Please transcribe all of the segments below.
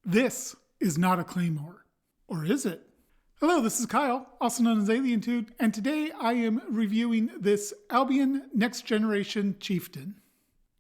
This is not a claymore. Or is it? Hello, this is Kyle, also known as Alien Dude, and today I am reviewing this Albion Next Generation Chieftain.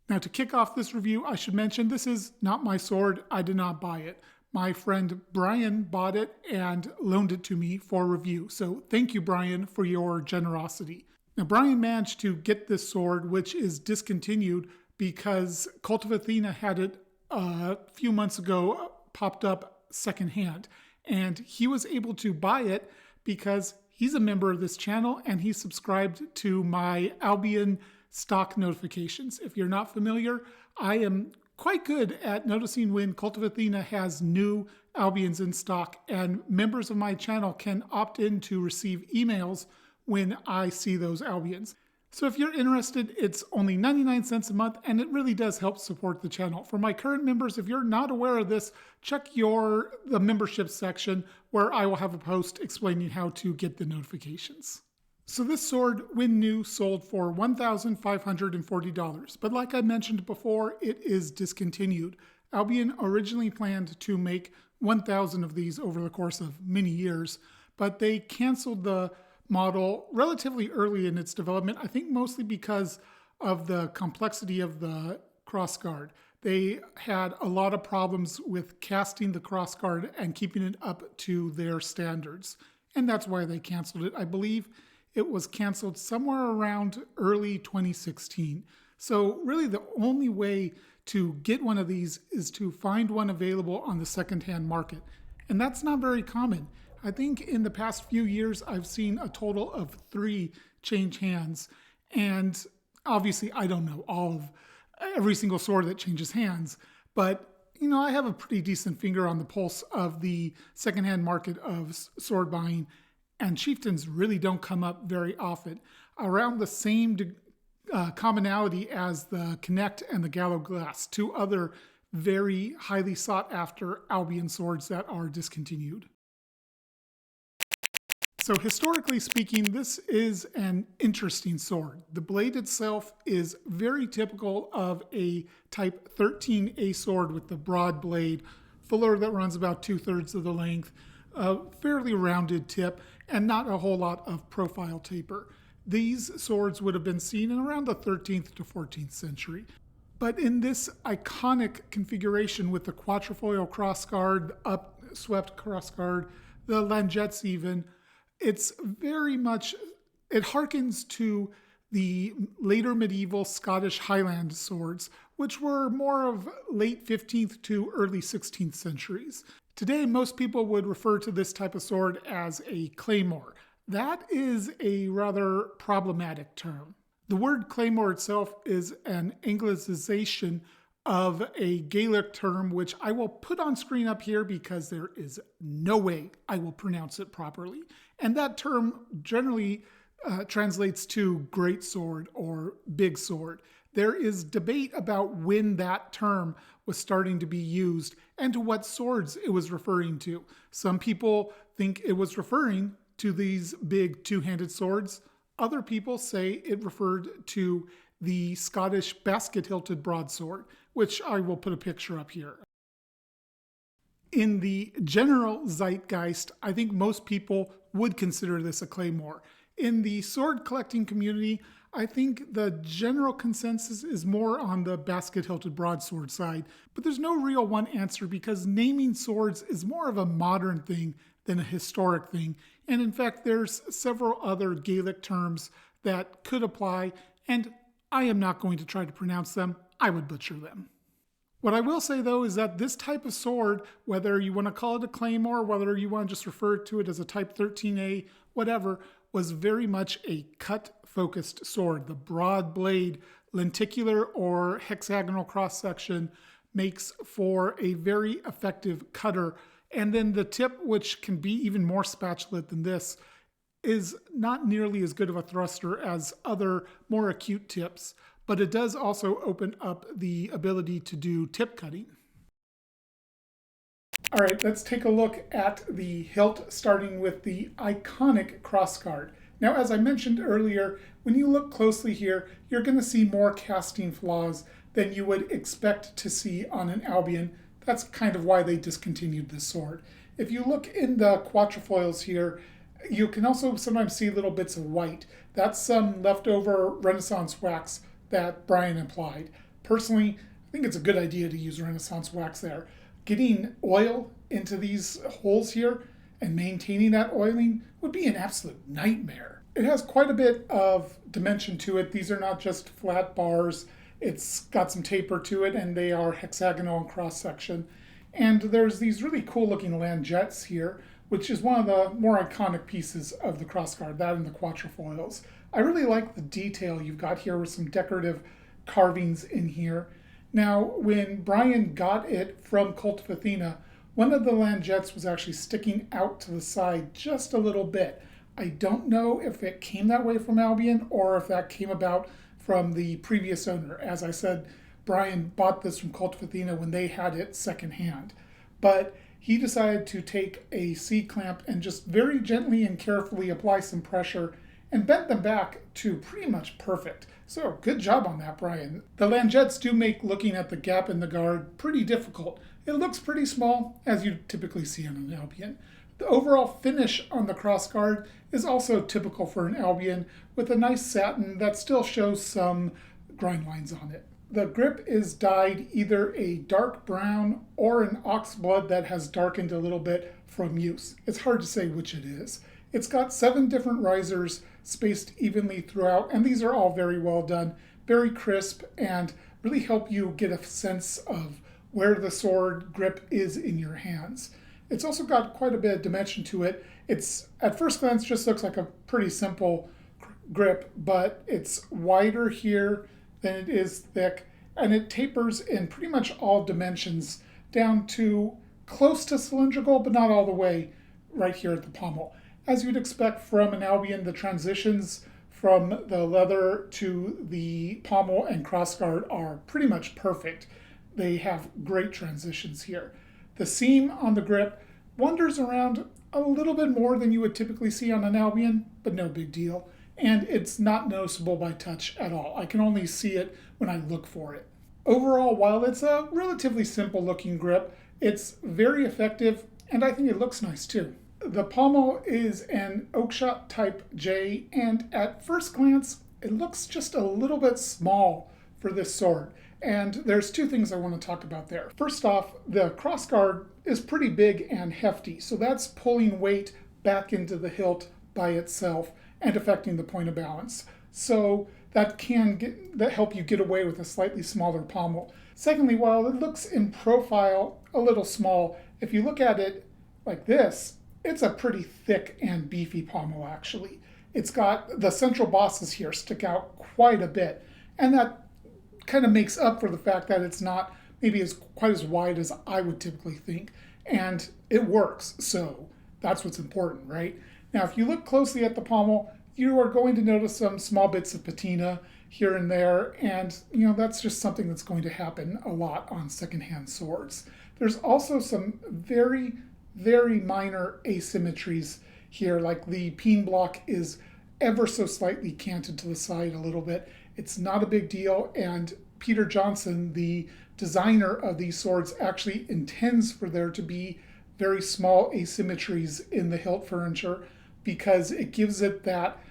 Now to kick off this review, I should mention this is not my sword. I did not buy it. My friend Brian bought it and loaned it to me for review. So thank you, Brian, for your generosity. Now Brian managed to get this sword, which is discontinued because Kult of Athena had it a few months ago, popped up secondhand. And he was able to buy it because he's a member of this channel and he subscribed to my Albion stock notifications. If you're not familiar, I am quite good at noticing when Kult of Athena has new Albions in stock, and members of my channel can opt in to receive emails when I see those Albions. So if you're interested, it's only 99 cents a month and it really does help support the channel. For my current members, if you're not aware of this, check the membership section where I will have a post explaining how to get the notifications. So this sword, when new, sold for $1,540, but like I mentioned before, it is discontinued. Albion originally planned to make 1,000 of these over the course of many years, but they canceled the model relatively early in its development, I think mostly because of the complexity of the crossguard. They had a lot of problems with casting the crossguard and keeping it up to their standards, and that's why they canceled it. I believe it was canceled somewhere around early 2016. So really the only way to get one of these is to find one available on the secondhand market, and that's not very common. I think in the past few years, I've seen a total of 3 change hands. And obviously, I don't know every single sword that changes hands. But, I have a pretty decent finger on the pulse of the secondhand market of sword buying. And chieftains really don't come up very often. Around the same commonality as the Connect and the Gallo Glass, 2 other very highly sought after Albion swords that are discontinued. So historically speaking, this is an interesting sword. The blade itself is very typical of a type 13A sword with the broad blade, fuller that runs about 2/3 of the length, a fairly rounded tip, and not a whole lot of profile taper. These swords would have been seen in around the 13th to 14th century. But in this iconic configuration with the quatrefoil crossguard, upswept crossguard, the langettes even, it's very much, it harkens to the later medieval Scottish Highland swords, which were more of late 15th to early 16th centuries. Today, most people would refer to this type of sword as a claymore. That is a rather problematic term. The word claymore itself is an anglicization of a Gaelic term, which I will put on screen up here because there is no way I will pronounce it properly. And that term generally translates to greatsword or big sword. There is debate about when that term was starting to be used and to what swords it was referring to. Some people think it was referring to these big 2-handed swords. Other people say it referred to the Scottish basket-hilted broadsword, which I will put a picture up here. In the general zeitgeist, I think most people would consider this a claymore. In the sword collecting community, I think the general consensus is more on the basket-hilted broadsword side, but there's no real one answer because naming swords is more of a modern thing than a historic thing. And in fact, there's several other Gaelic terms that could apply, and I am not going to try to pronounce them. I would butcher them. What I will say though is that this type of sword, whether you want to call it a claymore, whether you want to just refer to it as a type 13A, whatever, was very much a cut-focused sword. The broad blade, lenticular or hexagonal cross-section makes for a very effective cutter. And then the tip, which can be even more spatulate than this, is not nearly as good of a thruster as other more acute tips, but it does also open up the ability to do tip cutting. All right, let's take a look at the hilt, starting with the iconic crossguard. Now, as I mentioned earlier, when you look closely here, you're going to see more casting flaws than you would expect to see on an Albion. That's kind of why they discontinued this sword. If you look in the quatrefoils here, you can also sometimes see little bits of white. That's some leftover Renaissance wax that Brian applied. Personally, I think it's a good idea to use Renaissance wax there. Getting oil into these holes here and maintaining that oiling would be an absolute nightmare. It has quite a bit of dimension to it. These are not just flat bars. It's got some taper to it, and they are hexagonal in cross section. And there's these really cool looking langettes here, which is one of the more iconic pieces of the crossguard, that and the quatrefoils. I really like the detail you've got here with some decorative carvings in here. Now, when Brian got it from Kult of Athena, one of the langettes was actually sticking out to the side just a little bit. I don't know if it came that way from Albion or if that came about from the previous owner. As I said, Brian bought this from Kult of Athena when they had it secondhand. But he decided to take a C-clamp and just very gently and carefully apply some pressure and bent them back to pretty much perfect. So good job on that, Brian. The langettes do make looking at the gap in the guard pretty difficult. It looks pretty small, as you typically see on an Albion. The overall finish on the crossguard is also typical for an Albion, with a nice satin that still shows some grind lines on it. The grip is dyed either a dark brown or an ox blood that has darkened a little bit from use. It's hard to say which it is. It's got 7 different risers spaced evenly throughout, and these are all very well done, very crisp, and really help you get a sense of where the sword grip is in your hands. It's also got quite a bit of dimension to it. It's, at first glance, just looks like a pretty simple grip, but it's wider here than it is thick, and it tapers in pretty much all dimensions down to close to cylindrical, but not all the way right here at the pommel. As you'd expect from an Albion, the transitions from the leather to the pommel and crossguard are pretty much perfect. They have great transitions here. The seam on the grip wanders around a little bit more than you would typically see on an Albion, but no big deal. And it's not noticeable by touch at all. I can only see it when I look for it. Overall, while it's a relatively simple looking grip, it's very effective, and I think it looks nice too. The pommel is an oakshot type J, and at first glance, it looks just a little bit small for this sword. And there's 2 things I want to talk about there. First off, the crossguard is pretty big and hefty, so that's pulling weight back into the hilt by itself and affecting the point of balance. So that can help you get away with a slightly smaller pommel. Secondly, while it looks in profile a little small, if you look at it like this, it's a pretty thick and beefy pommel actually. It's got the central bosses here stick out quite a bit, and that kind of makes up for the fact that it's not maybe quite as wide as I would typically think, and it works, so that's what's important, right? Now, if you look closely at the pommel, you are going to notice some small bits of patina here and there, and that's just something that's going to happen a lot on secondhand swords. There's also some very, very minor asymmetries here, like the peen block is ever so slightly canted to the side a little bit. It's not a big deal, and Peter Johnson, the designer of these swords, actually intends for there to be very small asymmetries in the hilt furniture because it gives it that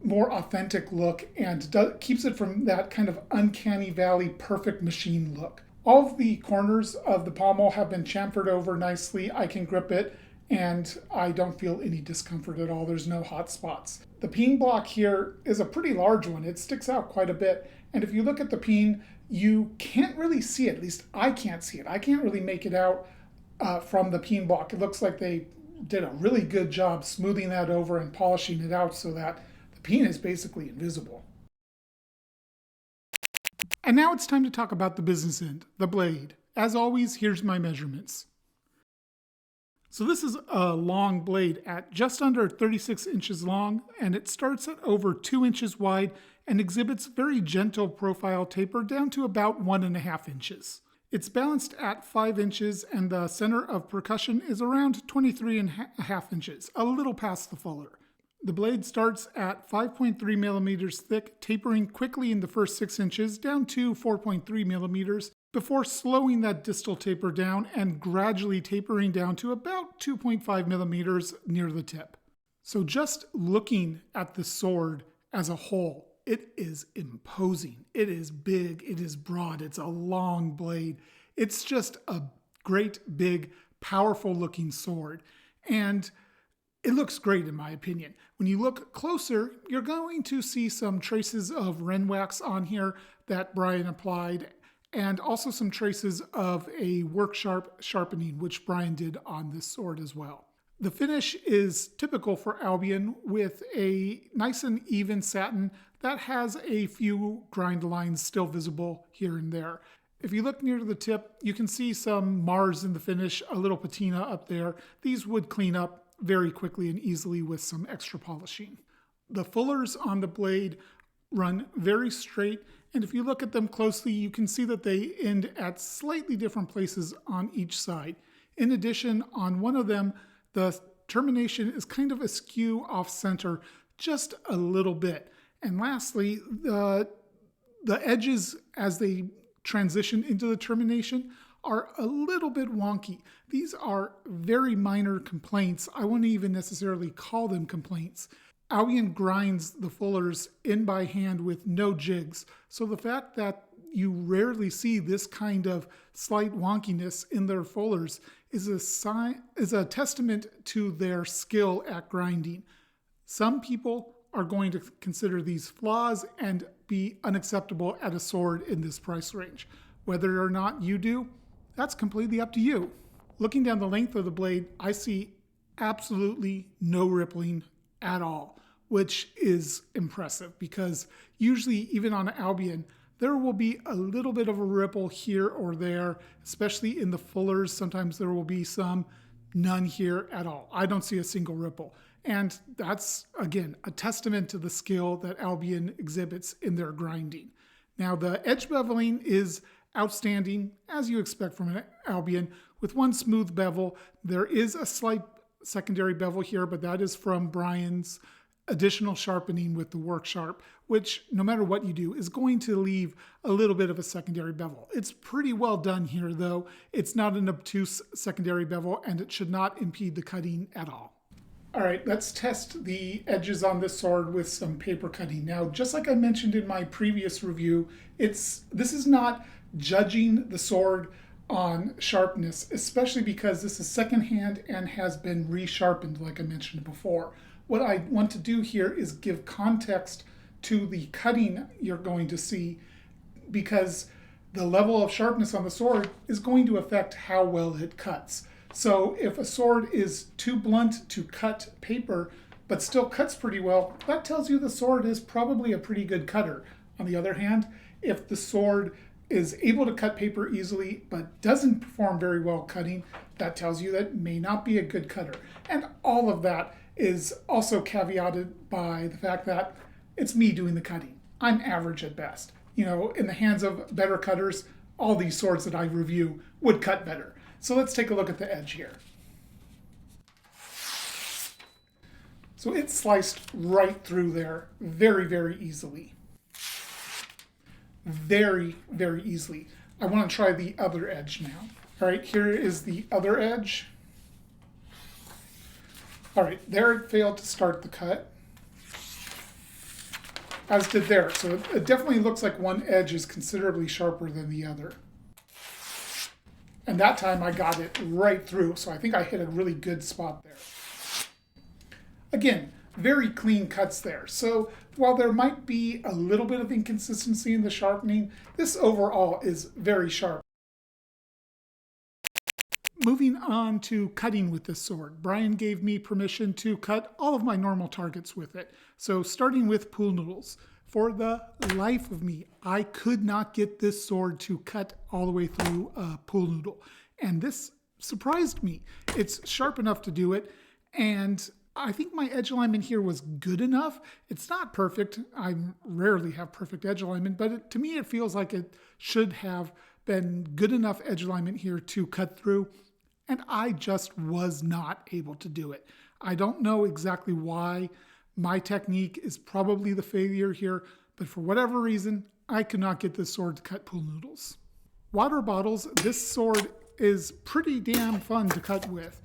more authentic look and keeps it from that kind of uncanny valley perfect machine look. All of the corners of the pommel have been chamfered over nicely. I can grip it and I don't feel any discomfort at all. There's no hot spots. The peen block here is a pretty large one. It sticks out quite a bit. And if you look at the peen, you can't really see it. At least I can't see it. I can't really make it out from the peen block. It looks like they did a really good job smoothing that over and polishing it out so that the peen is basically invisible. And now it's time to talk about the business end, the blade. As always, here's my measurements. So this is a long blade at just under 36 inches long, and it starts at over 2 inches wide and exhibits very gentle profile taper down to about 1.5 inches. It's balanced at 5 inches, and the center of percussion is around 23.5 inches, a little past the fuller. The blade starts at 5.3 millimeters thick, tapering quickly in the first 6 inches down to 4.3 millimeters, before slowing that distal taper down and gradually tapering down to about 2.5 millimeters near the tip. So just looking at the sword as a whole, it is imposing. It is big, it is broad, it's a long blade. It's just a great, big, powerful looking sword. And it looks great in my opinion. When you look closer, you're going to see some traces of Ren wax on here that Brian applied, and also some traces of a work sharpening, which Brian did on this sword as well. The finish is typical for Albion, with a nice and even satin that has a few grind lines still visible here and there. If you look near to the tip, you can see some Mars in the finish, a little patina up there. These would clean up very quickly and easily with some extra polishing. The fullers on the blade run very straight, and if you look at them closely, you can see that they end at slightly different places on each side. In addition, on one of them, the termination is kind of askew off center just a little bit. And lastly, the edges as they transition into the termination are a little bit wonky. These are very minor complaints. I wouldn't even necessarily call them complaints. Albion grinds the fullers in by hand with no jigs. So the fact that you rarely see this kind of slight wonkiness in their fullers is a testament to their skill at grinding. Some people are going to consider these flaws and be unacceptable at a sword in this price range. Whether or not you do, that's completely up to you. Looking down the length of the blade, I see absolutely no rippling at all, which is impressive because usually even on Albion, there will be a little bit of a ripple here or there, especially in the fullers. Sometimes there will be some, none here at all. I don't see a single ripple. And that's, again, a testament to the skill that Albion exhibits in their grinding. Now, the edge beveling is outstanding, as you expect from an Albion, with one smooth bevel. There is a slight secondary bevel here, but that is from Brian's additional sharpening with the work sharp, which no matter what you do is going to leave a little bit of a secondary bevel. It's pretty well done here though. It's not an obtuse secondary bevel and it should not impede the cutting at all. All right, let's test the edges on this sword with some paper cutting. Now, just like I mentioned in my previous review, this is not judging the sword on sharpness, especially because this is secondhand and has been resharpened like I mentioned before. What I want to do here is give context to the cutting you're going to see, because the level of sharpness on the sword is going to affect how well it cuts. So if a sword is too blunt to cut paper, but still cuts pretty well, that tells you the sword is probably a pretty good cutter. On the other hand, if the sword is able to cut paper easily, but doesn't perform very well cutting, that tells you that it may not be a good cutter. And all of that is also caveated by the fact that it's me doing the cutting. I'm average at best. You know, in the hands of better cutters, all these swords that I review would cut better. So let's take a look at the edge here. So it sliced right through there very, very easily. Very, very easily. I want to try the other edge now. All right, here is the other edge. All right, there it failed to start the cut, as did there. So it definitely looks like one edge is considerably sharper than the other. And that time I got it right through, so I think I hit a really good spot there. Again, very clean cuts there. So while there might be a little bit of inconsistency in the sharpening, this overall is very sharp. Moving on to cutting with this sword, Brian gave me permission to cut all of my normal targets with it. So starting with pool noodles. For the life of me, I could not get this sword to cut all the way through a pool noodle. And this surprised me. It's sharp enough to do it, and I think my edge alignment here was good enough. It's not perfect. I rarely have perfect edge alignment, but to me it feels like it should have been good enough edge alignment here to cut through, and I just was not able to do it. I don't know exactly why. My technique is probably the failure here, but for whatever reason, I could not get this sword to cut pool noodles. Water bottles, this sword is pretty damn fun to cut with.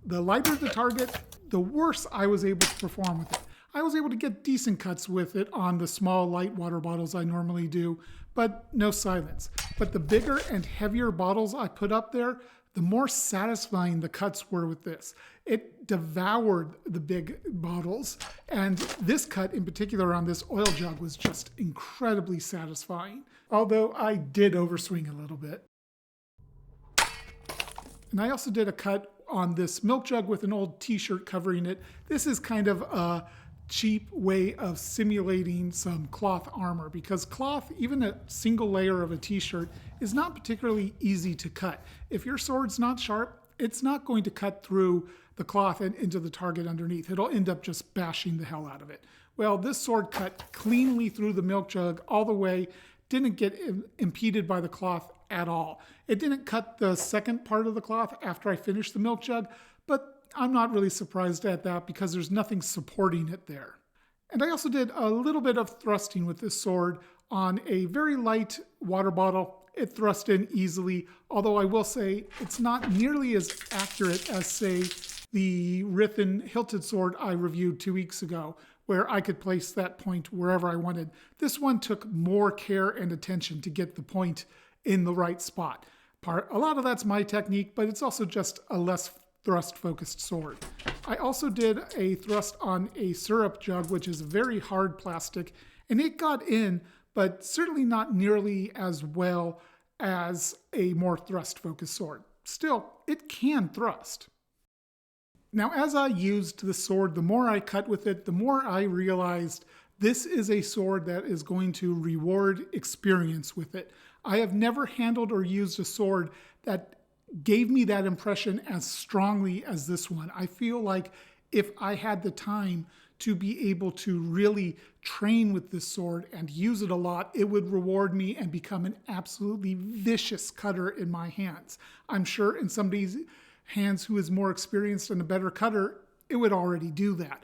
The lighter the target, the worse I was able to perform with it. I was able to get decent cuts with it on the small light water bottles I normally do, but no silence. But the bigger and heavier bottles I put up there, the more satisfying the cuts were with this. It devoured the big bottles, and this cut in particular on this oil jug was just incredibly satisfying, although I did overswing a little bit. And I also did a cut on this milk jug with an old t-shirt covering it. This is kind of a cheap way of simulating some cloth armor, because cloth, even a single layer of a t-shirt, is not particularly easy to cut. If your sword's not sharp, it's not going to cut through the cloth and into the target underneath. It'll end up just bashing the hell out of it. Well, this sword cut cleanly through the milk jug all the way, didn't get impeded by the cloth at all. It didn't cut the second part of the cloth after I finished the milk jug, but I'm not really surprised at that because there's nothing supporting it there. And I also did a little bit of thrusting with this sword on a very light water bottle. It thrust in easily, although I will say it's not nearly as accurate as, say, the Rithen hilted sword I reviewed 2 weeks ago, where I could place that point wherever I wanted. This one took more care and attention to get the point in the right spot. A lot of that's my technique, but it's also just a less thrust-focused sword. I also did a thrust on a syrup jug, which is very hard plastic, and it got in, but certainly not nearly as well as a more thrust-focused sword. Still, it can thrust. Now, as I used the sword, the more I cut with it, the more I realized this is a sword that is going to reward experience with it. I have never handled or used a sword that gave me that impression as strongly as this one. I feel like if I had the time to be able to really train with this sword and use it a lot, it would reward me and become an absolutely vicious cutter in my hands. I'm sure in somebody's hands who is more experienced and a better cutter, it would already do that.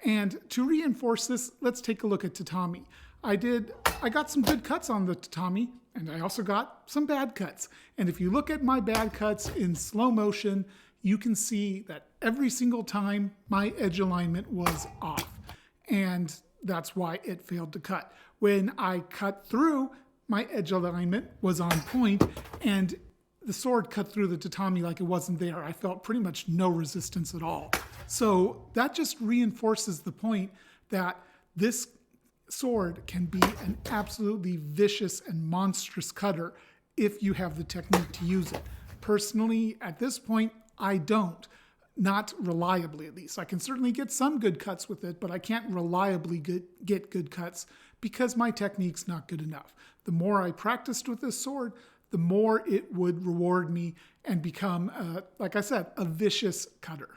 And to reinforce this, let's take a look at tatami. I got some good cuts on the tatami, and I also got some bad cuts. And if you look at my bad cuts in slow motion, you can see that every single time my edge alignment was off. And that's why it failed to cut. When I cut through, my edge alignment was on point, and the sword cut through the tatami like it wasn't there. I felt pretty much no resistance at all. So that just reinforces the point that this sword can be an absolutely vicious and monstrous cutter if you have the technique to use it. Personally, at this point, I don't. Not reliably, at least. I can certainly get some good cuts with it, but I can't reliably get good cuts because my technique's not good enough. The more I practiced with this sword, the more it would reward me and become, like I said, a vicious cutter.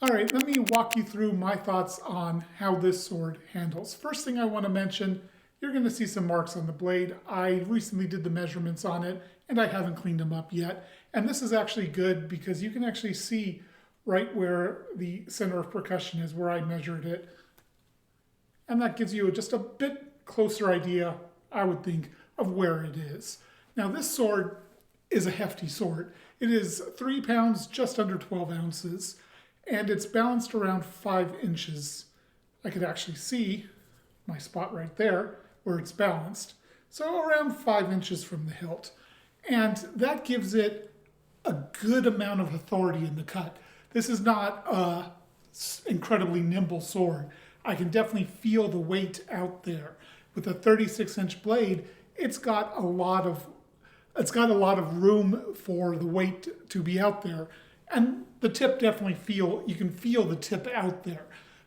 All right, let me walk you through my thoughts on how this sword handles. First thing I want to mention, you're going to see some marks on the blade. I recently did the measurements on it, and I haven't cleaned them up yet. And this is actually good because you can actually see right where the center of percussion is, where I measured it. And that gives you just a bit closer idea, I would think, of where it is. Now, this sword is a hefty sword. It is 3 pounds, just under 12 ounces. And it's balanced around 5 inches. I could actually see my spot right there where it's balanced. So around 5 inches from the hilt. And that gives it a good amount of authority in the cut. This is not an incredibly nimble sword. I can definitely feel the weight out there. With a 36-inch blade, it's got a lot of room for the weight to be out there. And the tip definitely you can feel the tip out there,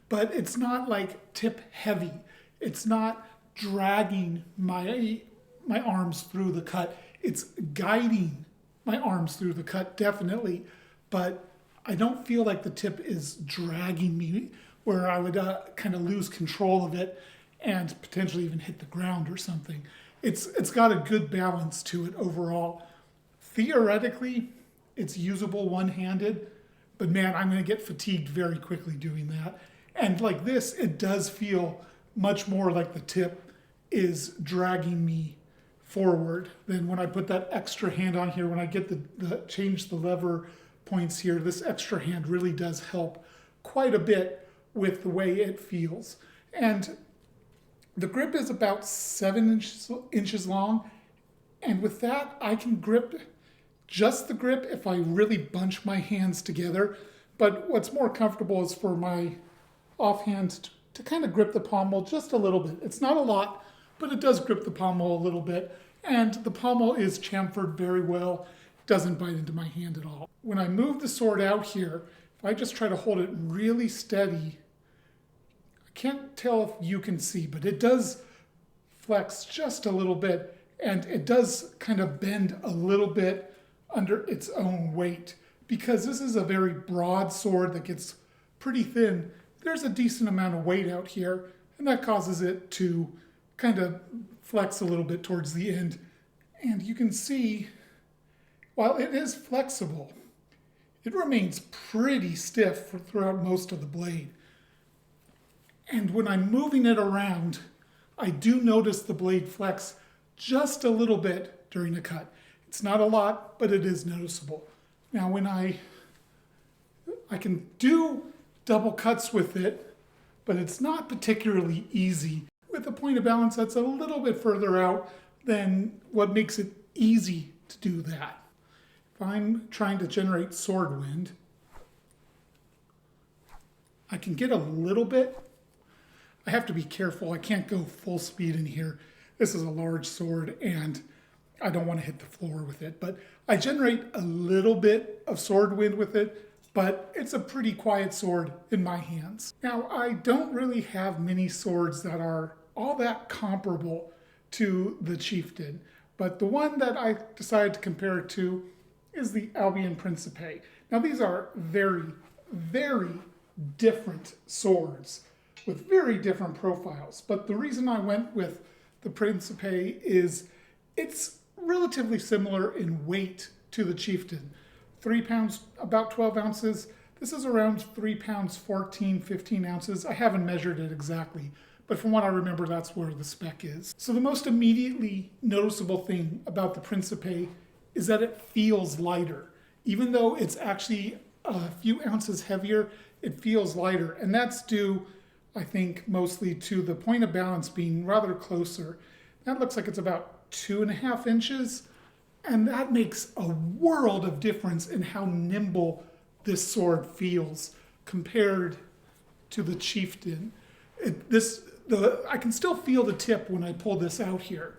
but it's not like tip heavy. It's not dragging my arms through the cut. It's guiding my arms through the cut, definitely, but I don't feel like the tip is dragging me where I would kind of lose control of it and potentially even hit the ground or something. It's got a good balance to it overall. Theoretically, it's usable one-handed, but man, I'm going to get fatigued very quickly doing that. And like this, it does feel much more like the tip is dragging me forward than when I put that extra hand on here. When I get the change the lever points here, this extra hand really does help quite a bit with the way it feels. And the grip is about 7 inches long, and with that I can grip just the grip if I really bunch my hands together. But what's more comfortable is for my offhand to kind of grip the pommel just a little bit. It's not a lot, but it does grip the pommel a little bit, and the pommel is chamfered very well. It doesn't bite into my hand at all. When I move the sword out here, if I just try to hold it really steady, I can't tell if you can see, but it does flex just a little bit, and it does kind of bend a little bit under its own weight. Because this is a very broad sword that gets pretty thin, there's a decent amount of weight out here, and that causes it to kind of flex a little bit towards the end. And you can see, while it is flexible, it remains pretty stiff throughout most of the blade. And when I'm moving it around, I do notice the blade flex just a little bit during the cut. It's not a lot, but it is noticeable. Now when I can do double cuts with it, but it's not particularly easy. With a point of balance that's a little bit further out than what makes it easy to do that. If I'm trying to generate sword wind, I can get a little bit. I have to be careful. I can't go full speed in here. This is a large sword and I don't want to hit the floor with it, but I generate a little bit of sword wind with it, but it's a pretty quiet sword in my hands. Now, I don't really have many swords that are all that comparable to the Chieftain, but the one that I decided to compare it to is the Albion Principe. Now, these are very, very different swords with very different profiles, but the reason I went with the Principe is it's relatively similar in weight to the Chieftain. 3 pounds, about 12 ounces. This is around 3 pounds, 14, 15 ounces. I haven't measured it exactly, but from what I remember, that's where the spec is. So the most immediately noticeable thing about the Principe is that it feels lighter. Even though it's actually a few ounces heavier, it feels lighter. And that's due, I think, mostly to the point of balance being rather closer. That looks like it's about 2.5 inches. And that makes a world of difference in how nimble this sword feels compared to the Chieftain. I can still feel the tip when I pull this out here,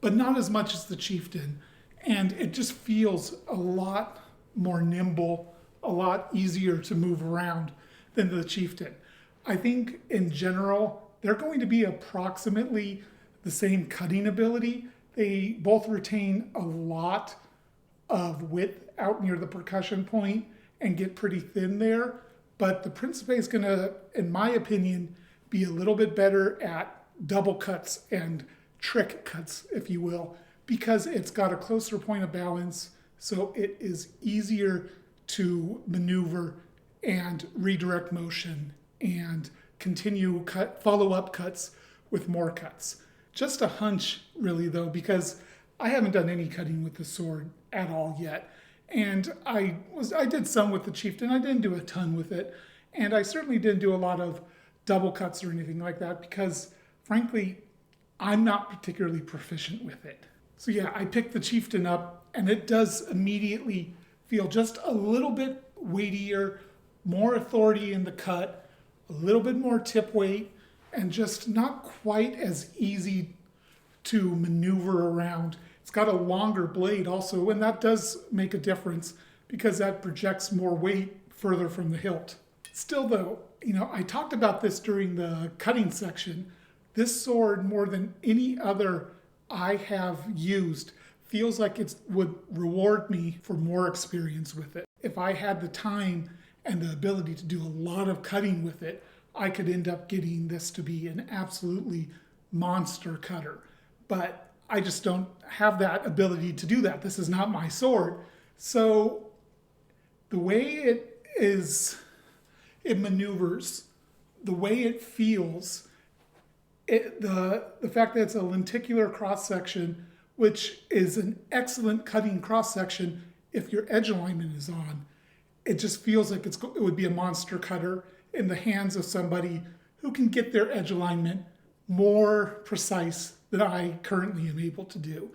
but not as much as the Chieftain. And it just feels a lot more nimble, a lot easier to move around than the Chieftain. I think in general, they're going to be approximately the same cutting ability. They both retain a lot of width out near the percussion point and get pretty thin there. But the Principe is going to, in my opinion, be a little bit better at double cuts and trick cuts, if you will, because it's got a closer point of balance, so it is easier to maneuver and redirect motion and continue follow-up cuts with more cuts. Just a hunch, really, though, because I haven't done any cutting with the sword at all yet. And I did some with the Chieftain. I didn't do a ton with it. And I certainly didn't do a lot of double cuts or anything like that because, frankly, I'm not particularly proficient with it. So yeah, I picked the Chieftain up, and it does immediately feel just a little bit weightier, more authority in the cut, a little bit more tip weight, and just not quite as easy to maneuver around. It's got a longer blade also, and that does make a difference because that projects more weight further from the hilt. Still though, I talked about this during the cutting section. This sword, more than any other I have used, feels like it would reward me for more experience with it. If I had the time and the ability to do a lot of cutting with it, I could end up getting this to be an absolutely monster cutter. But I just don't have that ability to do that. This is not my sword. So the way it maneuvers, the way it feels, the fact that it's a lenticular cross section which is an excellent cutting cross-section if your edge alignment is on. It just feels like it would be a monster cutter in the hands of somebody who can get their edge alignment more precise than I currently am able to do.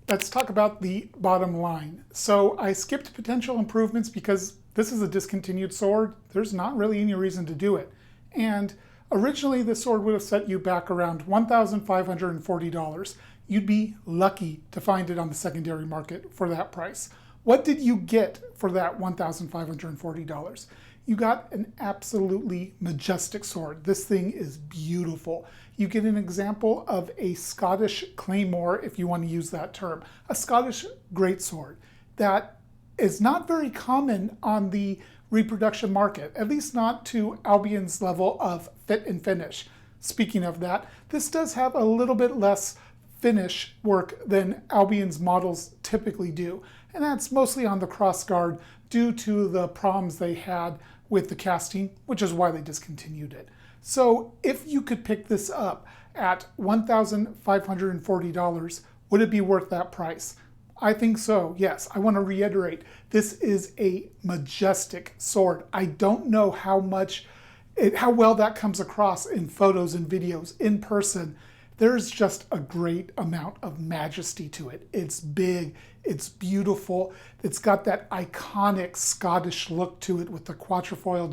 Let's talk about the bottom line. So I skipped potential improvements because this is a discontinued sword. There's not really any reason to do it. And originally this sword would have set you back around $1,540. You'd be lucky to find it on the secondary market for that price. What did you get for that $1,540? You got an absolutely majestic sword. This thing is beautiful. You get an example of a Scottish claymore, if you want to use that term, a Scottish greatsword that is not very common on the reproduction market, at least not to Albion's level of fit and finish. Speaking of that, this does have a little bit less finish work than Albion's models typically do, and that's mostly on the crossguard due to the problems they had with the casting, which is why they discontinued it. So if you could pick this up at $1,540, would it be worth that price? I think so, yes. I want to reiterate, this is a majestic sword. I don't know how well that comes across in photos and videos. In person, there's just a great amount of majesty to it. It's big, it's beautiful, it's got that iconic Scottish look to it with the quatrefoil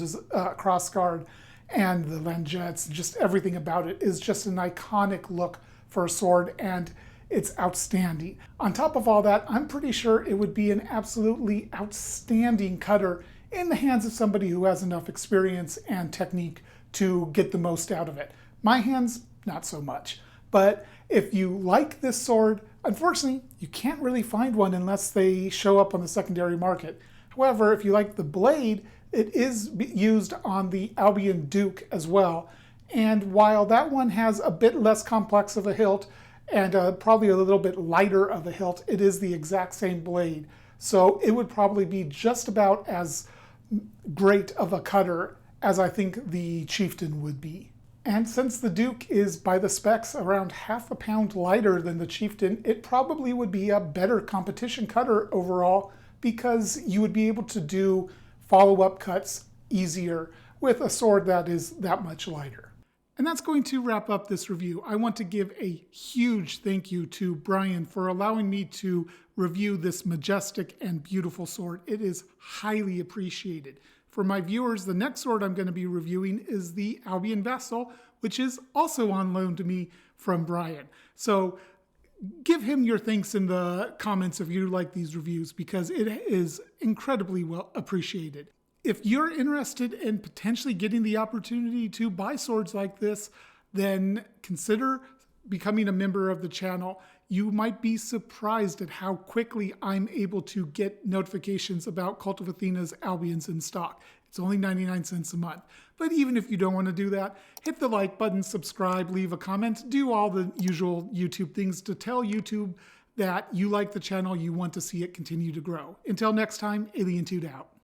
crossguard and the langettes. Just everything about it is just an iconic look for a sword, and it's outstanding. On top of all that, I'm pretty sure it would be an absolutely outstanding cutter in the hands of somebody who has enough experience and technique to get the most out of it. My hands, not so much. But if you like this sword, unfortunately, you can't really find one unless they show up on the secondary market. However, if you like the blade, it is used on the Albion Duke as well. And while that one has a bit less complex of a hilt and probably a little bit lighter of a hilt, it is the exact same blade. So it would probably be just about as great of a cutter as I think the Chieftain would be. And since the Duke is by the specs around half a pound lighter than the Chieftain, it probably would be a better competition cutter overall because you would be able to do follow-up cuts easier with a sword that is that much lighter. And that's going to wrap up this review. I want to give a huge thank you to Brian for allowing me to review this majestic and beautiful sword. It is highly appreciated. For my viewers, the next sword I'm going to be reviewing is the Albion Vassal, which is also on loan to me from Brian. So give him your thanks in the comments if you like these reviews, because it is incredibly well appreciated. If you're interested in potentially getting the opportunity to buy swords like this, then consider becoming a member of the channel. You might be surprised at how quickly I'm able to get notifications about Kult of Athena's Albions in stock. It's only 99 cents a month. But even if you don't want to do that, hit the like button, subscribe, leave a comment, do all the usual YouTube things to tell YouTube that you like the channel, you want to see it continue to grow. Until next time, Alien Tude out.